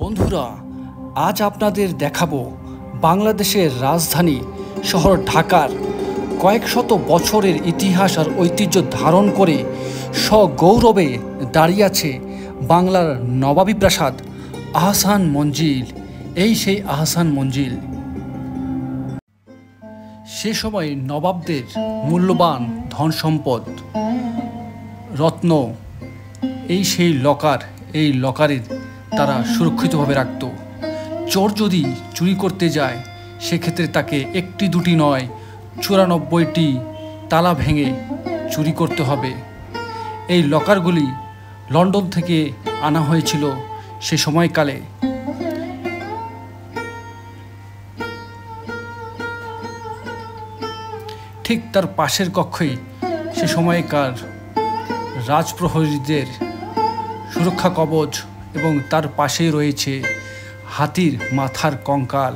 বন্ধুরা, আজ আপনাদের দেখাবো বাংলাদেশের রাজধানী শহর ঢাকার কয়েক শত বছরের ইতিহাস আর ঐতিহ্য ধারণ করে সগৌরবে দাঁড়িয়ে আছে বাংলার নবাবী প্রাসাদ আহসান মঞ্জিল। এই সেই আহসান মঞ্জিল। সে সময় নবাবদের মূল্যবান ধন সম্পদ, রত্ন, এই সেই লকার, এই লকারে তারা সুরক্ষিতভাবে রাখত। চোর যদি চুরি করতে যায় সেক্ষেত্রে তাকে একটি দুটি নয় 94টি তালা ভেঙে চুরি করতে হবে। এই লকারগুলি লন্ডন থেকে আনা হয়েছিল সে সময়কালে। ঠিক তার পাশের কক্ষেই সে সময়কার রাজপ্রহরীদের সুরক্ষা কবচ এবং তার পাশেই রয়েছে হাতির মাথার কঙ্কাল।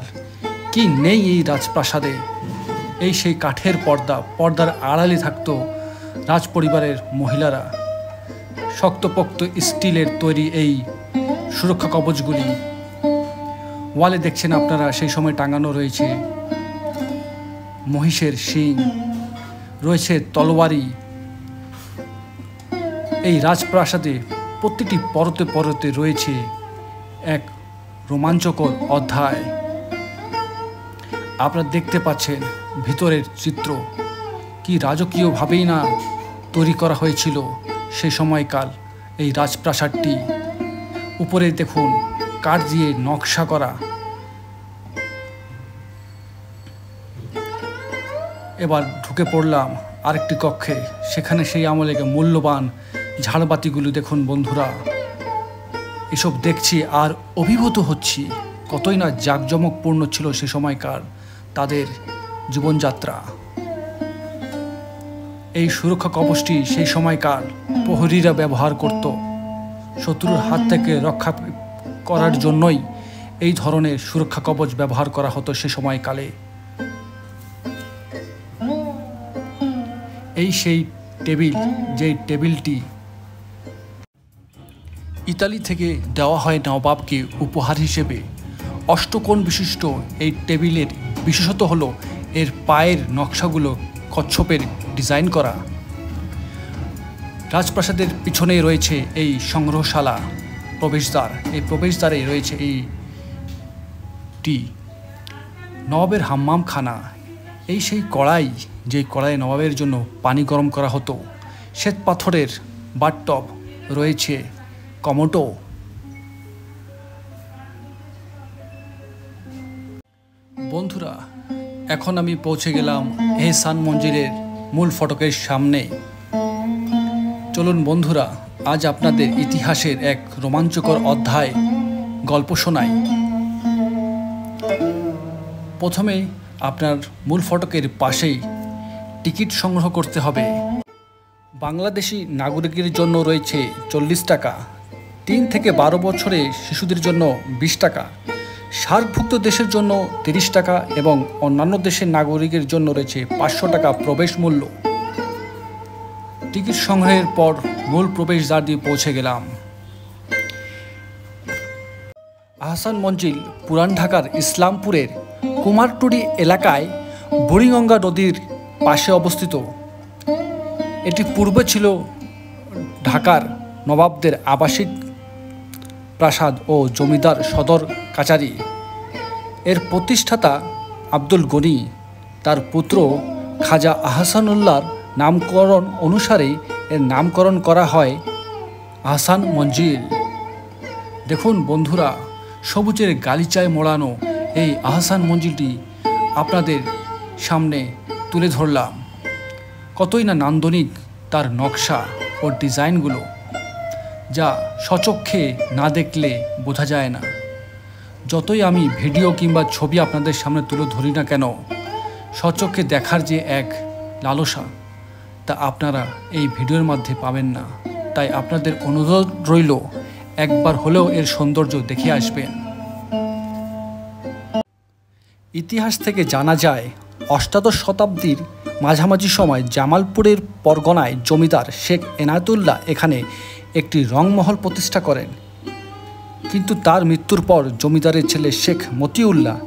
কি নেই এই রাজপ্রাসাদে! এই সেই কাঠের পর্দার আড়ালে থাকত রাজপরিবারের মহিলারা। শক্তপোক্ত স্টিলের তৈরি এই সুরক্ষা কবচগুলি ওয়ালে দেখছেন আপনারা, সেই সময় টাঙানো রয়েছে মহিষের শিং, রয়েছে তলোয়ারি। এই রাজপ্রাসাদে প্রতিটি পরতে পরতে রয়েছে এক রোমাঞ্চকর অধ্যায়। আপনারা দেখতে পাচ্ছেন ভিতরের চিত্র, কি রাজকীয়ভাবেই না তৈরি করা হয়েছিল সে সময়কাল এই রাজপ্রাসাদটি। উপরে দেখুন কাঠ দিয়ে নকশা করা। এবার ঢুকে পড়লাম আরেকটি কক্ষে। সেখানে সেই আমলে মূল্যবান ঝাড়বাতিগুলো দেখুন বন্ধুরা। এসব দেখছি আর অভিভূত হচ্ছি, কতই না জাঁকজমকপূর্ণ ছিল সে সময়কার তাদের জীবনযাত্রা। এই সুরক্ষা কবচটি সেই সময়কার প্রহরীরা ব্যবহার করত। শত্রুর হাত থেকে রক্ষা করার জন্যই এই ধরনের সুরক্ষা কবচ ব্যবহার করা হতো সে সময়কালে। এই সেই টেবিল, যেই টেবিলটি ইতালি থেকে দেওয়া হয় নবাবকে উপহার হিসেবে। অষ্টকোণ বিশিষ্ট এই টেবিলের বিশেষত হলো এর পায়ের নকশাগুলো কচ্ছপের ডিজাইন করা। রাজপ্রাসাদের পিছনেই রয়েছে এই সংগ্রহশালা প্রবেশদ্বার। এই প্রবেশদ্বারে রয়েছে নবাবের হাম্মামখানা। এই সেই কড়াই, যে কড়াইয়ে নবাবের জন্য পানি গরম করা হতো। শ্বেত পাথরের বাথটব রয়েছে, কমোটো। বন্ধুরা, এখন আমি পৌঁছে গেলাম আহসান মঞ্জিলের মূল ফটকের সামনে। চলুন বন্ধুরা, আজ আপনাদের ইতিহাসের এক রোমাঞ্চকর অধ্যায় গল্প শোনাই। প্রথমে আপনার মূল ফটকের পাশেই টিকিট সংগ্রহ করতে হবে। বাংলাদেশি নাগরিকের জন্য রয়েছে 40 টাকা, 3 থেকে 12 বছরের শিশুদের জন্য 20 টাকা, সার্কভুক্ত দেশের জন্য 30 টাকা এবং অন্যান্য দেশের নাগরিকের জন্য রয়েছে 500 টাকা প্রবেশ মূল্য। টিকিট সংগ্রহের পর মূল প্রবেশদ্বার দিয়ে পৌঁছে গেলাম। আহসান মঞ্জিল পুরান ঢাকার ইসলামপুরের কুমারটুলি এলাকায় বুড়িগঙ্গা নদীর পাশে অবস্থিত। এটি পূর্বে ছিল ঢাকার নবাবদের আবাসিক প্রাসাদ ও জমিদার সদর কাচারি। এর প্রতিষ্ঠাতা আব্দুল গনি তার পুত্র খাজা আহসানুল্লাহর নামকরণ অনুসারে এর নামকরণ করা হয় আহসান মঞ্জিল। দেখুন বন্ধুরা, সবুজের গালিচায় মোড়ানো এই আহসান মঞ্জিলটি আপনাদের সামনে তুলে ধরলাম। কতই না নান্দনিক তার নকশা ও ডিজাইনগুলো, যা স্বচক্ষে না দেখলে বোঝা যায় না। যতই আমি ভিডিও কিংবা ছবি আপনাদের সামনে তুলে ধরি না কেন, স্বচক্ষে দেখার যে এক লালসা, তা আপনারা এই ভিডিওর মধ্যে পাবেন না। তাই আপনাদের অনুরোধ রইল, একবার হলেও এর সৌন্দর্য দেখে আসবেন। ইতিহাস থেকে জানা যায়, অষ্টাদশ শতাব্দীর মাঝামাঝি সময় জামালপুরের পরগনায় জমিদার শেখ এনায়েতুল্লাহ এখানে একটি রংমহল প্রতিষ্ঠা করেন। কিন্তু তার মৃত্যুর পর জমিদারের ছেলে শেখ মতিউল্লাহ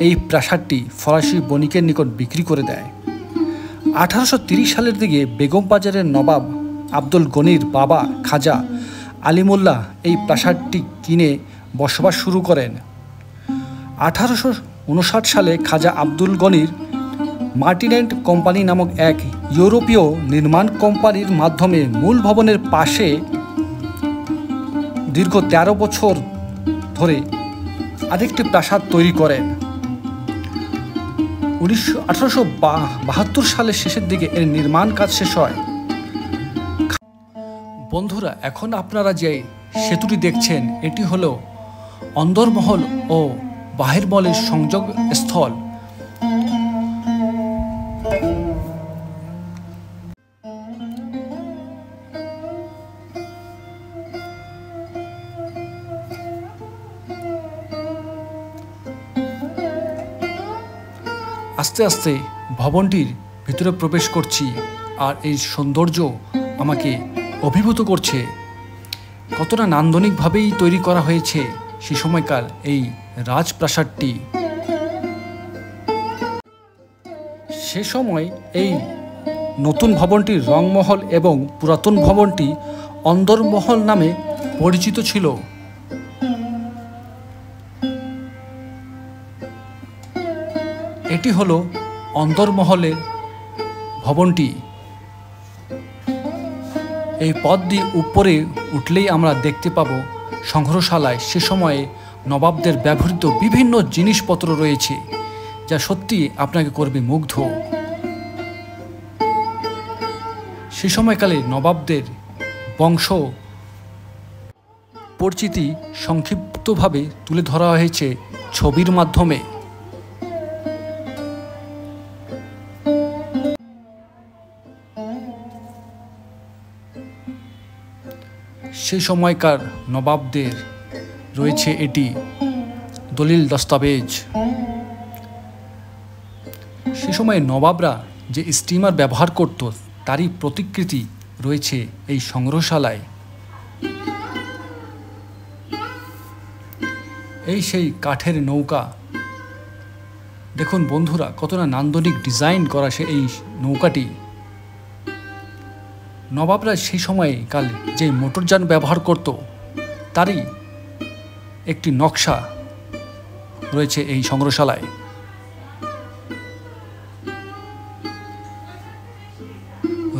এই প্রাসাদটি ফরাসি বণিকের নিকট বিক্রি করে দেয়। 1830 সালের দিকে বেগম বাজারের নবাব আব্দুল গনির বাবা খাজা আলিমুল্লাহ এই প্রাসাদটি কিনে বসবাস শুরু করেন। 1859 সালে খাজা আব্দুল গনির মার্টিনেন্ট কোম্পানি নামক এক ইউরোপীয় নির্মাণ কোম্পানির মাধ্যমে মূল ভবনের পাশে দীর্ঘ 13 বছর ধরে আরেকটি প্রাসাদ তৈরি করেন। 1872 সালের শেষের দিকে এর নির্মাণ কাজ শেষ হয়। বন্ধুরা, এখন আপনারা যে সেতুটি দেখছেন এটি হলো অন্দরমহল ও বাহিরমহলের সংযোগ স্থল। আস্তে আস্তে ভবনটির ভিতরে প্রবেশ করছি, আর এই সৌন্দর্য আমাকে অভিভূত করছে। কতটা নান্দনিকভাবেই তৈরি করা হয়েছে সে সময়কার এই রাজপ্রাসাদটি। সে সময় এই নতুন ভবনটির রংমহল এবং পুরাতন ভবনটি অন্দরমহল নামে পরিচিত ছিল। এটি হলো অন্দরমহলের ভবনটি। এই পথ দিয়ে উপরে উঠলেই আমরা দেখতে পাব সংগ্রহশালায় সে সময়ে নবাবদের ব্যবহৃত বিভিন্ন জিনিসপত্র রয়েছে, যা সত্যি আপনাকে করবে মুগ্ধ। সে সময়কালে নবাবদের বংশ পরিচিতি সংক্ষিপ্তভাবে তুলে ধরা হয়েছে ছবির মাধ্যমে। সে সময়কার নবাবদের রয়েছে এটি দলিল দস্তাবেজ। সে সময় নবাবরা যে স্টিমার ব্যবহার করত তারই প্রতিকৃতি রয়েছে এই সংগ্রহশালায়। এই সেই কাঠের নৌকা, দেখুন বন্ধুরা কতটা নান্দনিক ডিজাইন করা সে এই নৌকাটি। নবাবরা সেই সময়ে কাল যে মোটরযান ব্যবহার করত তারই একটি নকশা রয়েছে এই সংগ্রহশালায়।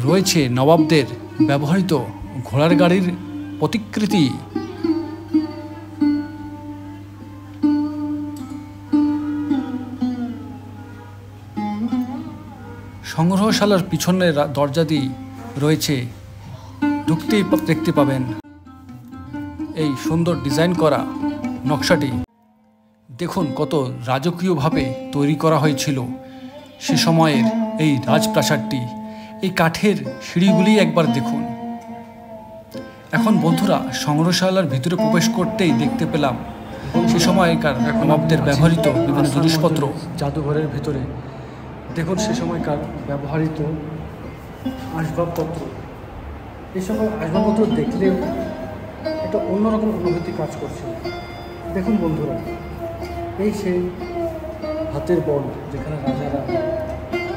রয়েছে নবাবদের ব্যবহৃত ঘোড়ার গাড়ির প্রতিকৃতি। সংগ্রহশালার পিছনের দরজা দিয়ে রয়েছে, ঢুকতেই দেখতে পাবেন এই সুন্দর ডিজাইন করা নকশাটি। দেখুন কত রাজকীয়ভাবে তৈরি করা হয়েছিল সে সময়ের এই রাজপ্রাসাদটি। এই কাঠের সিঁড়িগুলি একবার দেখুন। এখন বন্ধুরা সংগ্রহশালার ভিতরে প্রবেশ করতেই দেখতে পেলাম সে সময়কার নবাবদের ব্যবহৃত বিভিন্ন জিনিসপত্র জাদুঘরের ভিতরে। দেখুন সে সময়কার ব্যবহৃত আসবাবপত্র। এই সকল আসবাবপত্র দেখলে একটা অন্যরকম অনুভূতি কাজ করছে। দেখুন বন্ধুরা, এই সেই হাতের বল যেখানে রাজারা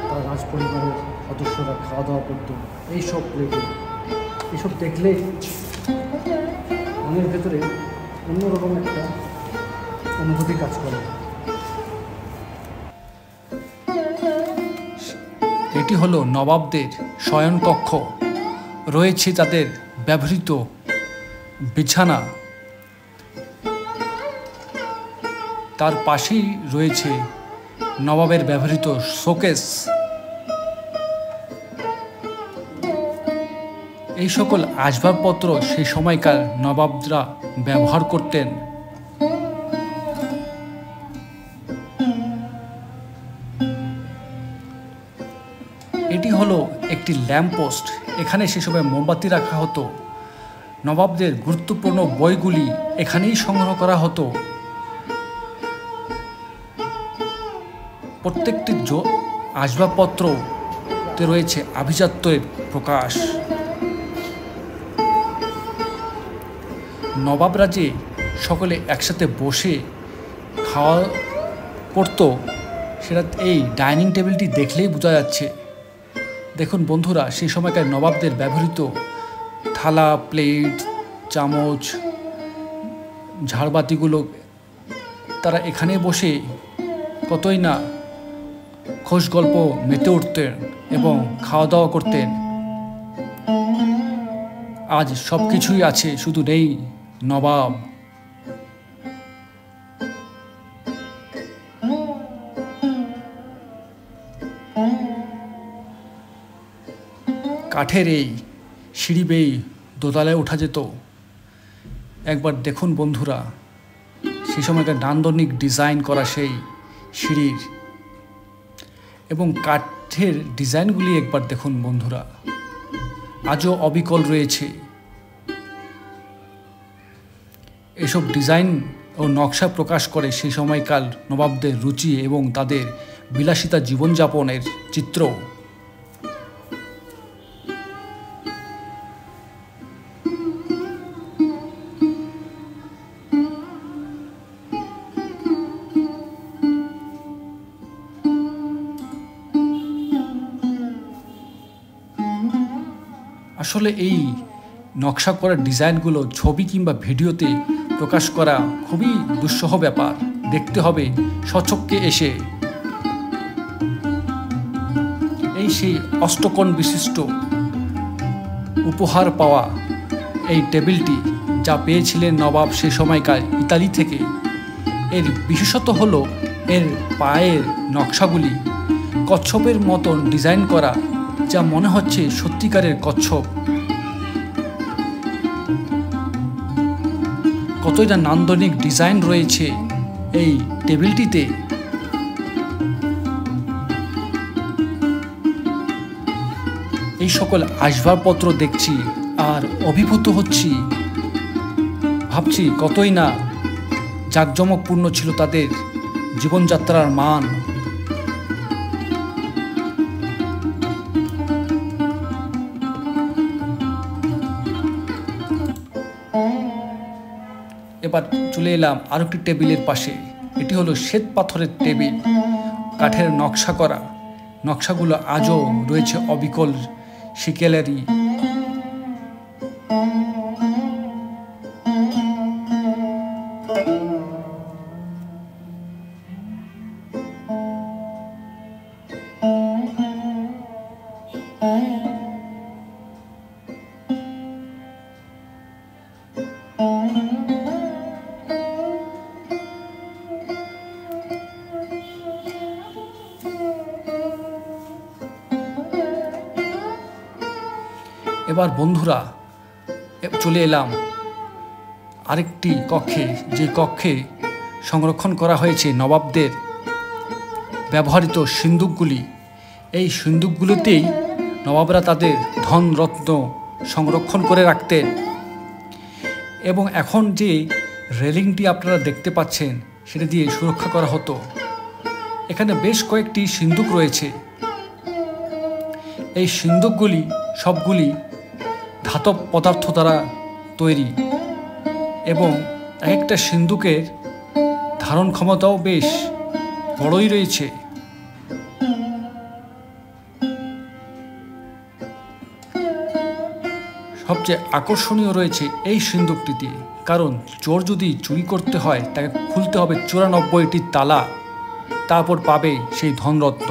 তার রাজ পরিবারের সদস্যরা খাওয়া দাওয়া করতো, এইসব প্লেটে। এইসব দেখলে মনের ভেতরে অন্যরকম একটা অনুভূতি কাজ করে। এটি হলো নবাবদের শয়নকক্ষ। রয়েছে তাদের ব্যবহৃত বিছানা, তার পাশেই রয়েছে নবাবের ব্যবহৃত শোকেস। এই সকল আসবাবপত্র সেই সময়কার নবাবরা ব্যবহার করতেন। এটি হলো একটি ল্যাম্পপোস্ট। এখানে সে সময় মোমবাতি রাখা হতো। নবাবদের গুরুত্বপূর্ণ বইগুলি এখানেই সংগ্রহ করা হতো। প্রত্যেকটি আসবাবপত্রতে রয়েছে আভিজাত্যের প্রকাশ। নবাবরা যে সকলে একসাথে বসে খাওয়া করতো, সেটা এই ডাইনিং টেবিলটি দেখলেই বোঝা যাচ্ছে। দেখুন বন্ধুরা, সেই সময়কার নবাবদের ব্যবহৃত থালা, প্লেট, চামচ, ঝাড়বাতিগুলো তারা এখানে বসে কতই না খোশ গল্প মেতে উঠতেন এবং খাওয়া দাওয়া করতেন। আজ সব কিছুই আছে, শুধু নেই নবাব। কাঠের এই সিঁড়ি বেয়ে দোতলায় ওঠা যেত। একবার দেখুন বন্ধুরা, সেই সময়কার নান্দনিক ডিজাইন করা সেই সিঁড়ির এবং কাঠের ডিজাইনগুলি একবার দেখুন বন্ধুরা, আজও অবিকল রয়েছে। এসব ডিজাইন ও নকশা প্রকাশ করে সেই সময়কার নবাবদের রুচি এবং তাদের বিলাসিতা জীবনযাপনের চিত্র। আসলে এই নকশা করা ডিজাইনগুলো ছবি কিংবা ভিডিওতে প্রকাশ করা খুবই দুঃসহ ব্যাপার। দেখতে হবে স্বচক্ষে এসে। এই সেই অষ্টকোণ বিশিষ্ট উপহার পাওয়া এই টেবিলটি, যা পেয়েছিলেন নবাব সে সময়কার ইতালি থেকে। এর বিশেষত হলো এর পায়ের নকশাগুলি কচ্ছপের মতন ডিজাইন করা, যা মনে হচ্ছে সত্যিকারের কচ্ছপ। কতই না নান্দনিক ডিজাইন রয়েছে এই টেবিলটিতে। এই সকল আসবাবপত্র দেখছি আর অভিভূত হচ্ছি, ভাবছি কতই না জাঁকজমকপূর্ণ ছিল তাদের জীবনযাত্রার মান। এবার চলে এলাম আরো একটি টেবিলের পাশে। এটি হলো শ্বেত পাথরের টেবিল, কাঠের নকশা করা। নকশাগুলো আজও রয়েছে অবিকল শিকেলেরই। এবার বন্ধুরা চলে এলাম আরেকটি কক্ষে, যে কক্ষে সংরক্ষণ করা হয়েছে নবাবদের ব্যবহৃত সিন্দুকগুলি। এই সিন্দুকগুলোতেই নবাবরা তাদের ধন রত্ন সংরক্ষণ করে রাখতেন। এবং এখন যে রেলিংটি আপনারা দেখতে পাচ্ছেন, সেটা দিয়ে সুরক্ষা করা হতো। এখানে বেশ কয়েকটি সিন্দুক রয়েছে। এই সিন্দুকগুলি সবগুলি ধাতব পদার্থ দ্বারা তৈরি এবং এক একটা সিন্দুকের ধারণ ক্ষমতাও বেশ বড়ই রয়েছে। সবচেয়ে আকর্ষণীয় রয়েছে এই সিন্দুকটিতে, কারণ চোর যদি চুরি করতে হয় তাকে খুলতে হবে 94টি তালা, তারপর পাবে সেই ধনরত্ন।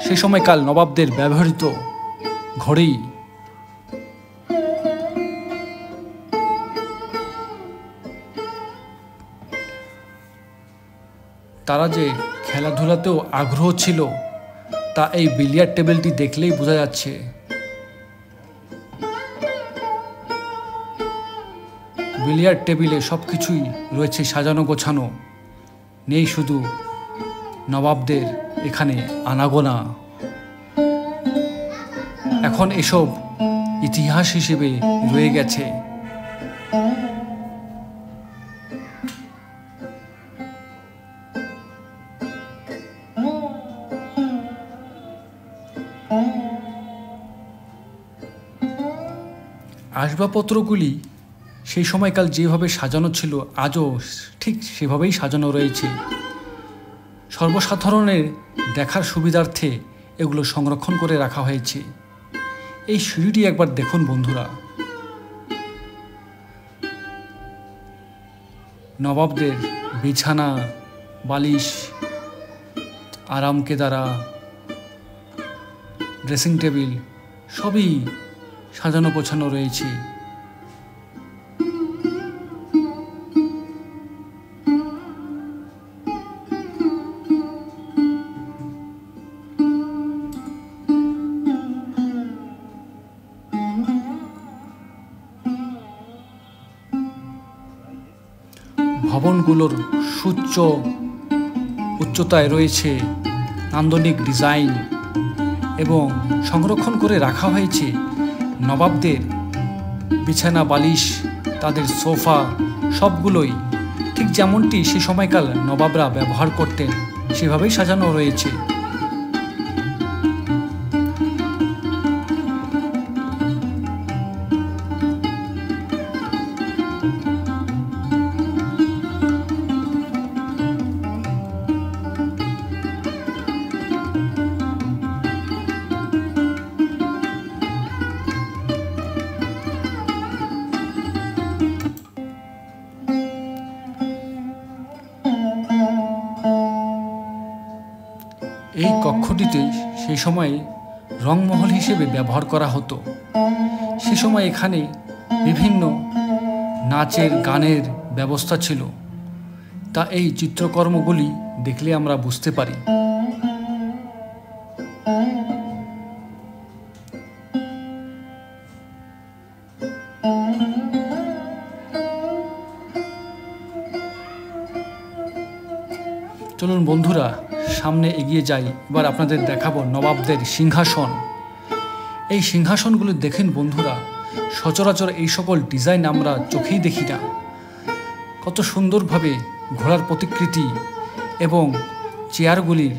সে সময়কাল নবাবদের ব্যবহৃত ঘড়ি। তারা যে খেলাধুলাতেও আগ্রহ ছিল, তা এই বিলিয়ার্ড টেবিলটি দেখলেই বোঝা যাচ্ছে। বিলিয়ার্ড টেবিলে সব কিছুই রয়েছে সাজানো গোছানো, নেই শুধু নবাবদের এখানে আনাগোনা। এখন এসব ইতিহাস হিসেবে রয়ে গেছে। আসবাবপত্রগুলি সেই সময়কাল যেভাবে সাজানো ছিল আজও ঠিক সেভাবেই সাজানো রয়েছে। সর্বসাধারণের দেখার সুবিধার্থে এগুলো সংরক্ষণ করে রাখা হয়েছে। এই সিঁড়িটি একবার দেখুন বন্ধুরা। নবাবদের বিছানা, বালিশ, আরাম কেদারা, ড্রেসিং টেবিল সবই সাজানো গোছানো রয়েছে। ভবনগুলোর সুউচ্চ উচ্চতায় রয়েছে নান্দনিক ডিজাইন এবং সংরক্ষণ করে রাখা হয়েছে নবাবদের বিছানা, বালিশ, তাদের সোফা সবগুলোই ঠিক যেমনটি সে সময়কাল নবাবরা ব্যবহার করতেন সেভাবেই সাজানো রয়েছে। এই কক্ষটিতে সেই সময় রংমহল হিসেবে ব্যবহার করা হতো। সে সময় এখানে বিভিন্ন নাচের, গানের ব্যবস্থা ছিল, তা এই চিত্রকর্মগুলি দেখলে আমরা বুঝতে পারি। চলুন বন্ধুরা সামনে এগিয়ে যাই। এবার আপনাদের দেখাবো নবাবদের সিংহাসন। এই সিংহাসনগুলো দেখেন বন্ধুরা, সচরাচর এই সকল ডিজাইন আমরা চোখেই দেখি না। কত সুন্দরভাবে ঘোড়ার প্রতিকৃতি এবং চেয়ারগুলির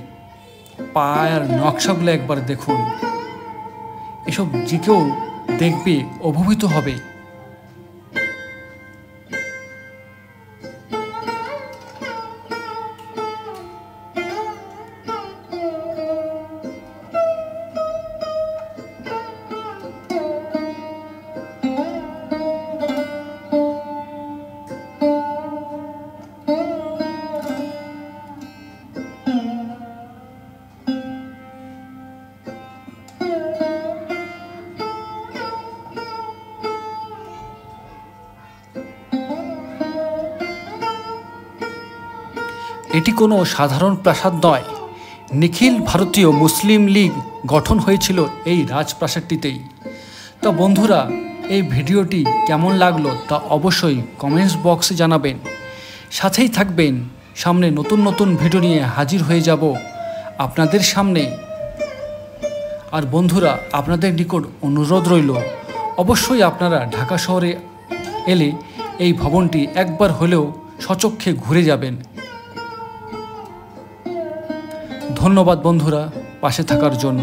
পায়ের নকশাগুলো একবার দেখুন। এসব যে কেউ দেখবে অভিভূত হবে। এটি কোনো সাধারণ প্রাসাদ নয়। নিখিল ভারতীয় মুসলিম লীগ গঠন হয়েছিল এই রাজপ্রাসাদটিতেই। তা বন্ধুরা, এই ভিডিওটি কেমন লাগলো তা অবশ্যই কমেন্টস বক্সে জানাবেন। সাথেই থাকবেন, সামনে নতুন নতুন ভিডিও নিয়ে হাজির হয়ে যাব আপনাদের সামনে। আর বন্ধুরা, আপনাদের নিকট অনুরোধ রইল, অবশ্যই আপনারা ঢাকা শহরে এলে এই ভবনটি একবার হলেও সচক্ষে ঘুরে যাবেন। ধন্যবাদ বন্ধুরা পাশে থাকার জন্য।